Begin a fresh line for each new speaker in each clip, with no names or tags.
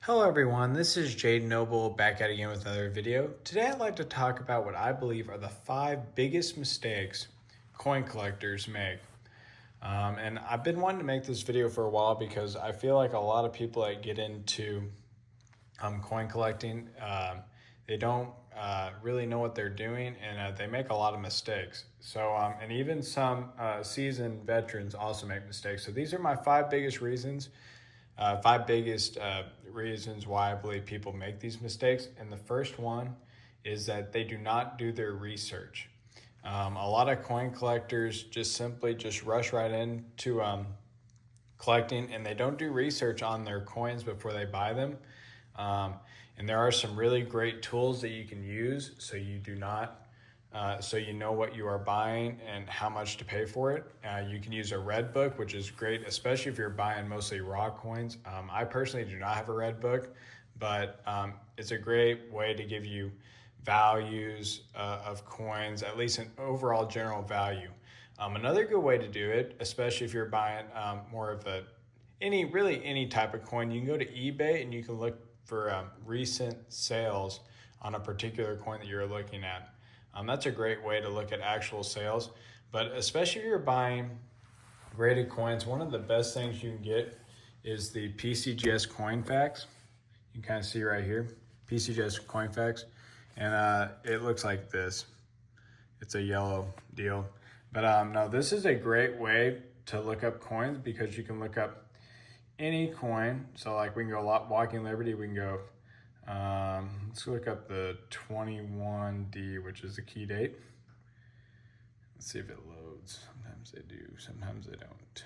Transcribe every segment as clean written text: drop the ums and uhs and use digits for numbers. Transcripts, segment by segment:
Hello everyone, this is Jade Noble back at it again with another video. Today I'd like to talk about what I believe are the 5 biggest mistakes coin collectors make. And I've been wanting to make this video for a while because I feel like a lot of people that get into coin collecting, they don't really know what they're doing, and they make a lot of mistakes. So, and even some seasoned veterans also make mistakes. So these are my 5 biggest reasons why I believe people make these mistakes. And the first one is that they do not do their research. A lot of coin collectors just simply rush right into collecting, and they don't do research on their coins before they buy them. And there are some really great tools that you can use so you do not, so you know what you are buying and how much to pay for it. You can use a red book, which is great, especially if you're buying mostly raw coins. I personally do not have a red book, but it's a great way to give you values of coins, at least an overall general value. Another good way to do it, especially if you're buying more of any type of coin, you can go to eBay and you can look for recent sales on a particular coin that you're looking at. That's a great way to look at actual sales, but especially if you're buying graded coins, one of the best things you can get is the PCGS coin facts. You can kind of see right here, PCGS coin facts, and it looks like this. It's a yellow deal, but no, this is a great way to look up coins because you can look up any coin. So like we can go Walking Liberty, we can go, let's look up the 21D, which is the key date. Let's see if it loads. Sometimes they do, sometimes they don't.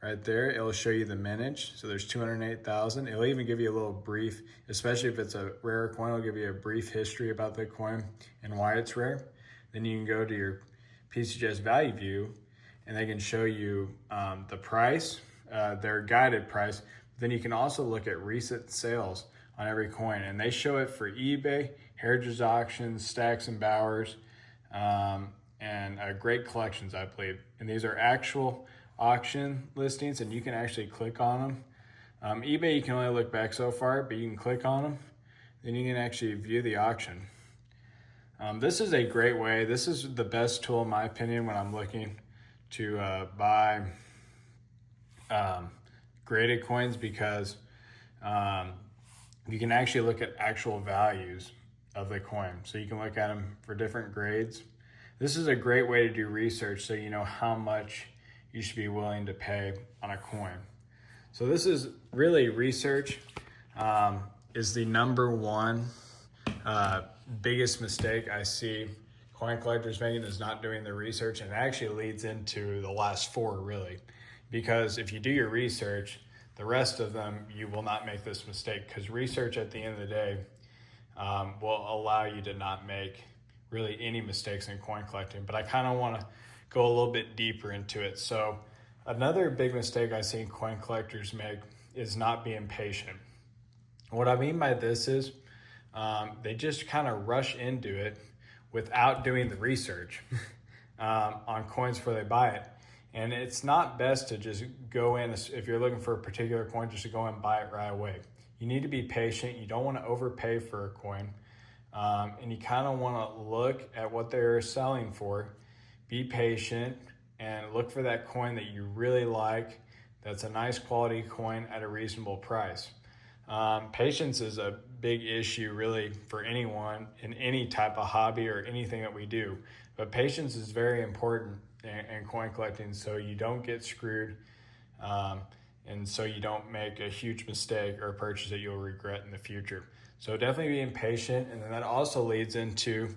Right there, it'll show you the mintage. So there's 208,000. It'll even give you a little brief, especially if it's a rare coin, it'll give you a brief history about the coin and why it's rare. Then you can go to your PCGS value view and they can show you the price, their guided price. Then you can also look at recent sales on every coin, and they show it for eBay, Heritage Auctions, Stacks and Bowers, and Great Collections, I believe. And these are actual auction listings, and you can actually click on them. eBay, you can only look back so far, but you can click on them, then you can actually view the auction. This is a great way. This is the best tool, in my opinion, when I'm looking to buy graded coins, because you can actually look at actual values of the coin. So you can look at them for different grades. This is a great way to do research so you know how much you should be willing to pay on a coin. So this is really research is the number one biggest mistake I see coin collectors making, is not doing the research, and it actually leads into the last 4 really. Because if you do your research, the rest of them, you will not make this mistake, because research at the end of the day will allow you to not make really any mistakes in coin collecting. But I kind of want to go a little bit deeper into it. So another big mistake I see coin collectors make is not being patient. What I mean by this is they just kind of rush into it without doing the research on coins before they buy it. And it's not best to just go in, if you're looking for a particular coin, just to go and buy it right away. You need to be patient. You don't want to overpay for a coin. And you kind of want to look at what they're selling for. Be patient and look for that coin that you really like, that's a nice quality coin at a reasonable price. Patience is a big issue really for anyone in any type of hobby or anything that we do. But patience is very important in coin collecting, so you don't get screwed, and so you don't make a huge mistake or a purchase that you'll regret in the future. So definitely being patient. And then that also leads into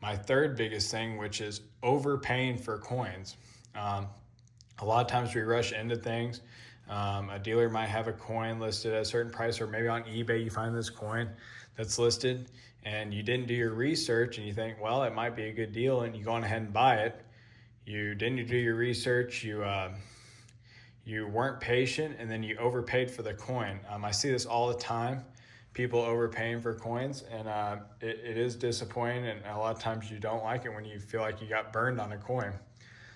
my third biggest thing, which is overpaying for coins. A lot of times we rush into things. A dealer might have a coin listed at a certain price, or maybe on eBay you find this coin that's listed and you didn't do your research and you think, well, it might be a good deal, and you go on ahead and buy it. You didn't do your research, you weren't patient, and then you overpaid for the coin. I see this all the time, people overpaying for coins, and it is disappointing, and a lot of times you don't like it when you feel like you got burned on a coin.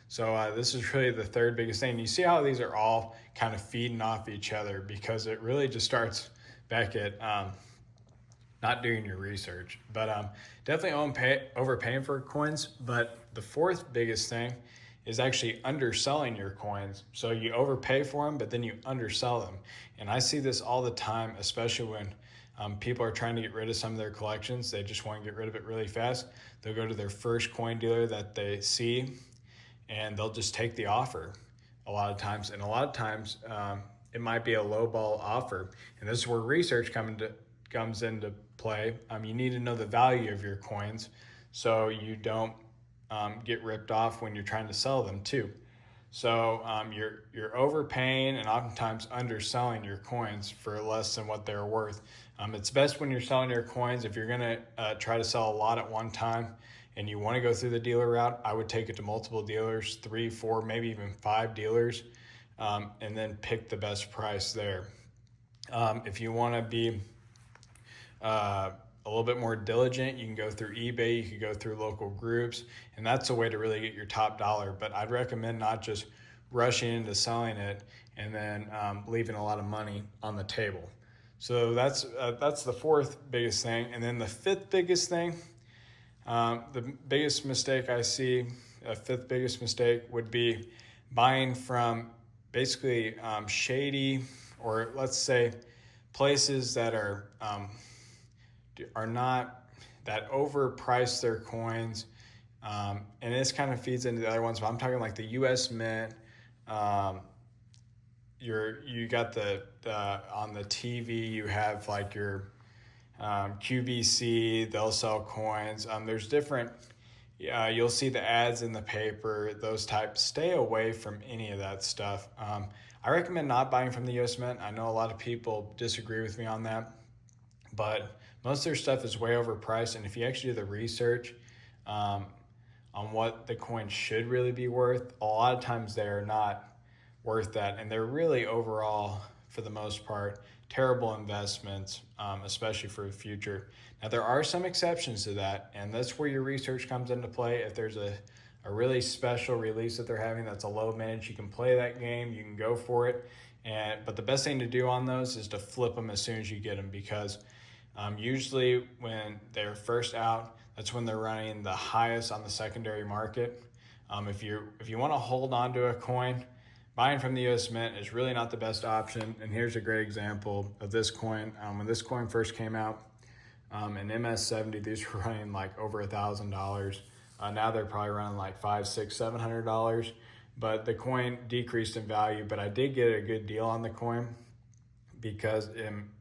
So this is really the third biggest thing. You see how these are all kind of feeding off each other, because it really just starts back at not doing your research. But definitely overpaying for coins. But the fourth biggest thing is actually underselling your coins. So you overpay for them, but then you undersell them. And I see this all the time, especially when people are trying to get rid of some of their collections. They just want to get rid of it really fast. They'll go to their first coin dealer that they see, and they'll just take the offer a lot of times. And a lot of times it might be a lowball offer. And this is where research comes into play. You need to know the value of your coins so you don't get ripped off when you're trying to sell them too. So you're overpaying and oftentimes underselling your coins for less than what they're worth. It's best when you're selling your coins. If you're gonna try to sell a lot at one time and you want to go through the dealer route, I would take it to multiple dealers, 3, 4, maybe even 5 dealers, and then pick the best price there. If you want to be a little bit more diligent, you can go through eBay, you can go through local groups, and that's a way to really get your top dollar. But I'd recommend not just rushing into selling it and then leaving a lot of money on the table. So that's the fourth biggest thing. And then the fifth biggest thing, the biggest mistake I see, a fifth biggest mistake would be buying from basically shady, or let's say places that are not, that overprice their coins, and this kind of feeds into the other ones. But I'm talking like the U.S. Mint. You got the on the TV. You have like your QVC. They'll sell coins. There's different. You'll see the ads in the paper. Those types. Stay away from any of that stuff. I recommend not buying from the U.S. Mint. I know a lot of people disagree with me on that, but most of their stuff is way overpriced. And if you actually do the research on what the coin should really be worth, a lot of times they are not worth that. And they're really overall, for the most part, terrible investments, especially for the future. Now, there are some exceptions to that, and that's where your research comes into play. If there's a really special release that they're having that's a low mintage, you can play that game, you can go for it. But the best thing to do on those is to flip them as soon as you get them, because usually when they're first out, that's when they're running the highest on the secondary market. If you want to hold on to a coin, buying from the U.S. Mint is really not the best option. And here's a great example of this coin. When this coin first came out, in MS70, these were running like over $1,000. Now they're probably running like $500, $600, $700. But the coin decreased in value. But I did get a good deal on the coin, because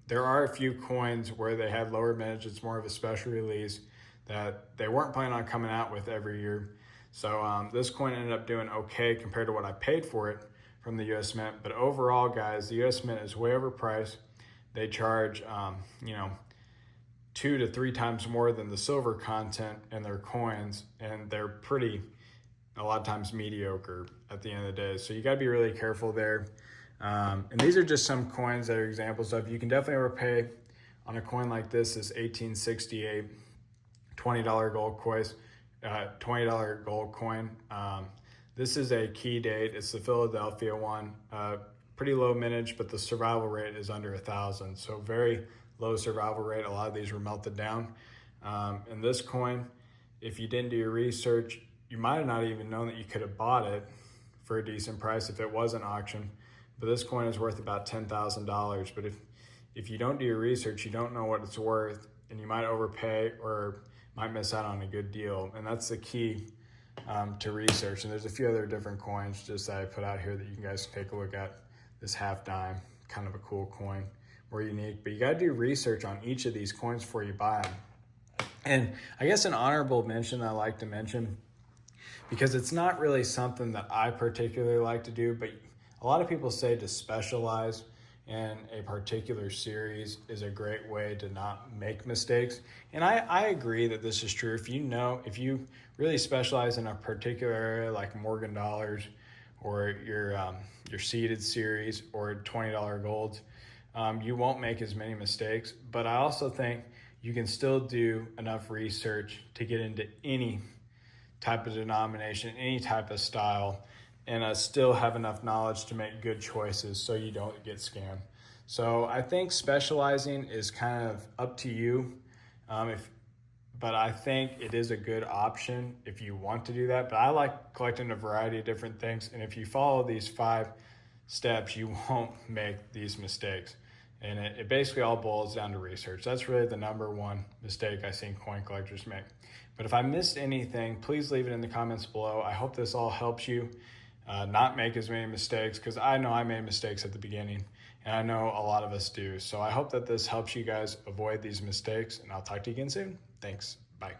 there are a few coins where they had lower mintage. It's more of a special release that they weren't planning on coming out with every year. So this coin ended up doing okay compared to what I paid for it from the U.S. Mint. But overall, guys, the U.S. Mint is way overpriced. They charge, 2 to 3 times more than the silver content in their coins, and they're pretty, a lot of times, mediocre at the end of the day. So you got to be really careful there. And these are just some coins that are examples of. You can definitely overpay on a coin like this. Is 1868 $20 gold coin. $20 gold coin. This is a key date. It's the Philadelphia one. Pretty low mintage, but the survival rate is under 1,000. So very low survival rate. A lot of these were melted down. And this coin, if you didn't do your research, you might have not even known that you could have bought it for a decent price if it was an auction. But this coin is worth about $10,000. But if you don't do your research, you don't know what it's worth, and you might overpay or might miss out on a good deal. And that's the key to research. And there's a few other different coins just that I put out here that you guys can take a look at. This half dime, kind of a cool coin, more unique. But you got to do research on each of these coins before you buy them. And I guess an honorable mention I like to mention, because it's not really something that I particularly like to do, but a lot of people say to specialize in a particular series is a great way to not make mistakes. And I agree that this is true. If you really specialize in a particular area like Morgan Dollars or your seeded series or $20 golds, you won't make as many mistakes. But I also think you can still do enough research to get into any type of denomination, any type of style, and still have enough knowledge to make good choices so you don't get scammed. So I think specializing is kind of up to you. But I think it is a good option if you want to do that. But I like collecting a variety of different things. And if you follow these 5 steps, you won't make these mistakes. And it basically all boils down to research. That's really the number one mistake I see coin collectors make. But if I missed anything, please leave it in the comments below. I hope this all helps you not make as many mistakes, because I know I made mistakes at the beginning, and I know a lot of us do. So I hope that this helps you guys avoid these mistakes, and I'll talk to you again soon. Thanks. Bye.